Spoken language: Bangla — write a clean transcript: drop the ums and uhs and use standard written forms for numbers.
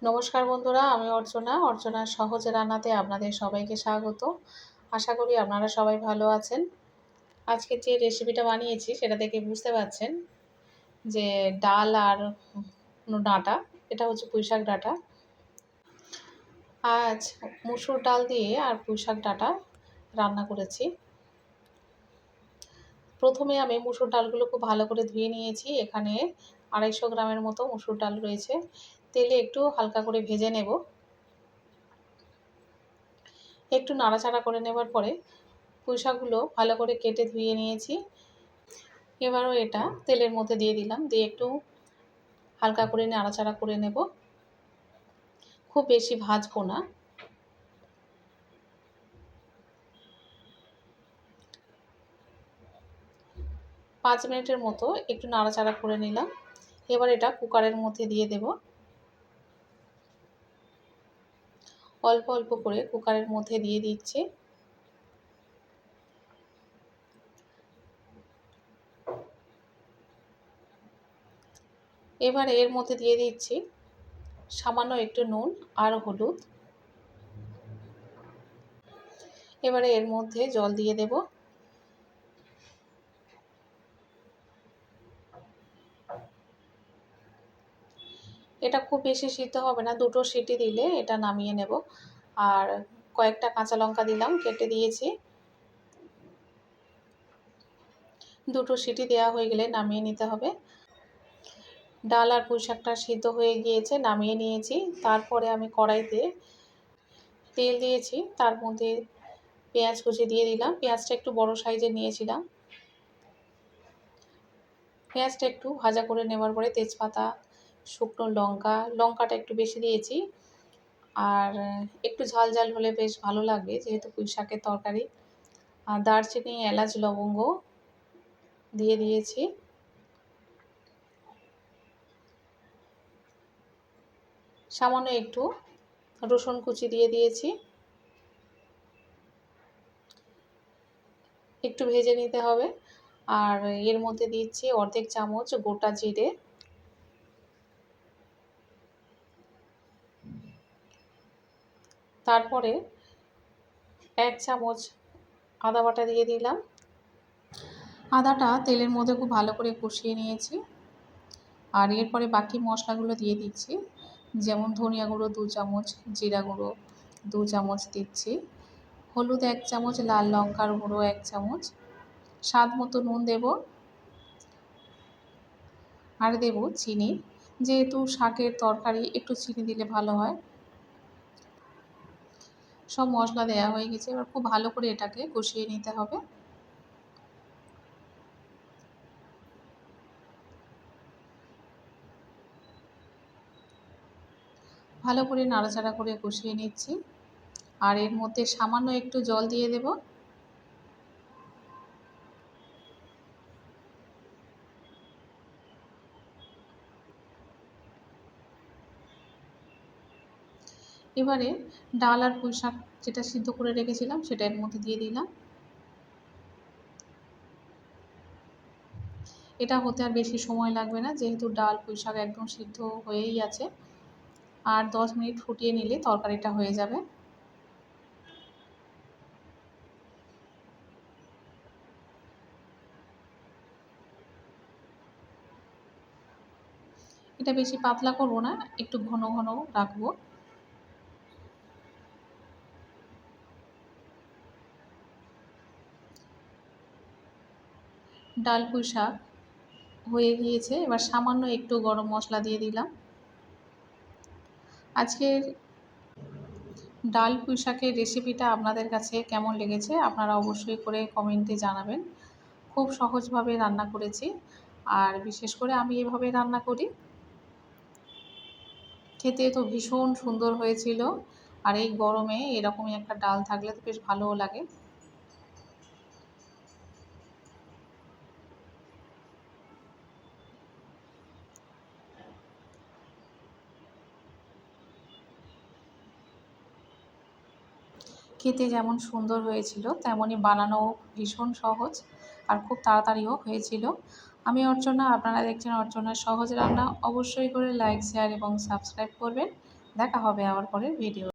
নমস্কার বন্ধুরা, আমি অর্চনার সহজ রান্নাতে আপনাদের সবাইকে স্বাগত। আশা করি আপনারা সবাই ভালো আছেন। আজকে যে রেসিপিটা বানিয়েছি সেটা দেখে বুঝতে পারছেন যে ডাল আর ডাঁটা, এটা হচ্ছে পুঁইশাক ডাঁটা। আজ মুসুর ডাল দিয়ে আর পুঁইশাক ডাঁটা রান্না করেছি। প্রথমে আমি মুসুর ডালগুলো খুব ভালো করে ধুয়ে নিয়েছি। এখানে 250 গ্রামের মতো মুসুর ডাল রয়েছে। তেলে একটু হালকা করে ভেজে নেব। একটু নাড়াচাড়া করে নেবার পরে পুঁইশাকগুলো ভালো করে কেটে ধুয়ে নিয়েছি। এবারও এটা তেলের মধ্যে দিয়ে দিলাম, দিয়ে একটু হালকা করে নাড়াচাড়া করে নেব। খুব বেশি ভাজবো না। পাঁচ মিনিটের মতো একটু নাড়াচাড়া করে নিলাম। এবার এটা কুকারের মধ্যে দিয়ে দেব। অল্প অল্প করে কুকারের মধ্যে দিয়ে দিচ্ছি। এবার এর মধ্যে দিয়ে দিচ্ছি সামান্য একটু নুন আর হলুদ। এবারে এর মধ্যে জল দিয়ে দেব। এটা খুব বেশি সিদ্ধ হবে না, 2টো সিটি দিলে এটা নামিয়ে নেব। আর কয়েকটা কাঁচা লঙ্কা দিলাম, কেটে দিয়েছি। 2টো সিটি দেওয়া হয়ে গেলে নামিয়ে নিতে হবে। ডাল আর পুঁইশাকটা সিদ্ধ হয়ে গিয়েছে, নামিয়ে নিয়েছি। তারপরে আমি কড়াইতে তেল দিয়েছি, তার মধ্যে পেঁয়াজ কুচি দিয়ে দিলাম। পেঁয়াজটা একটু বড় সাইজের নিয়েছিলাম। পেঁয়াজটা একটু ভাজা করে নেওয়ার পরে তেজপাতা, শুকনো লঙ্কাটা একটু বেশি দিয়েছি। আর একটু ঝাল ঝাল হলে বেশ ভালো লাগবে, যেহেতু পুঁইশাকের তরকারি। আর দারচিনি, এলাচ, লবঙ্গ দিয়ে দিয়েছি। সামান্য একটু রসুন কুচি দিয়ে দিয়েছি। একটু ভেজে নিতে হবে। আর এর মধ্যে দিচ্ছি অর্ধেক চামচ গোটা জিরে। তারপরে 1 চামচ আদা বাটা দিয়ে দিলাম। আদাটা তেলের মধ্যে খুব ভালো করে কষিয়ে নিয়েছি। আর এরপরে বাকি মশলাগুলো দিয়ে দিচ্ছি, যেমন ধনিয়া গুঁড়ো 2 চামচ, জিরা গুঁড়ো 2 চামচ দিচ্ছি, হলুদ 1 চামচ, লাল লঙ্কার গুঁড়ো 1 চামচ, স্বাদ মতো নুন দেব। আর দেব চিনি, যেহেতু শাকের তরকারি একটু চিনি দিলে ভালো হয়। সব মশলা দেওয়া হয়ে গেছে। এবার খুব ভালো করে এটাকে কষিয়ে নিতে হবে। ভালো করে নাড়াচাড়া করে কষিয়ে নিচ্ছি। আর এর মধ্যে সামান্য একটু জল দিয়ে দেব। এবারে ডাল আর পুঁইশাক যেটা সিদ্ধ করে রেখেছিলাম সেটা এর মধ্যে দিয়ে দিলাম। এটা হতে আর বেশি সময় লাগবে না, যেহেতু ডাল পুঁইশাক একদম সিদ্ধ হয়েই আছে। আর 10 মিনিট ফুটিয়ে নিলে তরকারিটা হয়ে যাবে। এটা বেশি পাতলা করব না, একটু ঘন ঘন রাখবো। ডাল পুঁইশাক হয়ে গিয়েছে। এবার সামান্য একটু গরম মশলা দিয়ে দিলাম। আজকের ডাল পুঁইশাকের রেসিপিটা আপনাদের কাছে কেমন লেগেছে আপনারা অবশ্যই করে কমেন্টে জানাবেন। খুব সহজভাবে রান্না করেছি। আর বিশেষ করে আমি এভাবে রান্না করি। খেতে তো ভীষণ সুন্দর হয়েছিল। আর এই গরমে এরকমই একটা ডাল থাকলে তো বেশ ভালোও লাগে। খেতে যেমন সুন্দর হয়েছিল তেমনই বানানোও ভীষণ সহজ আর খুব তাড়াতাড়িও হয়েছিল। আমি অর্চনা, আপনারা দেখছেন অর্চনার সহজ রান্না। অবশ্যই করে লাইক, শেয়ার এবং সাবস্ক্রাইব করবেন। দেখা হবে আবার পরের ভিডিও।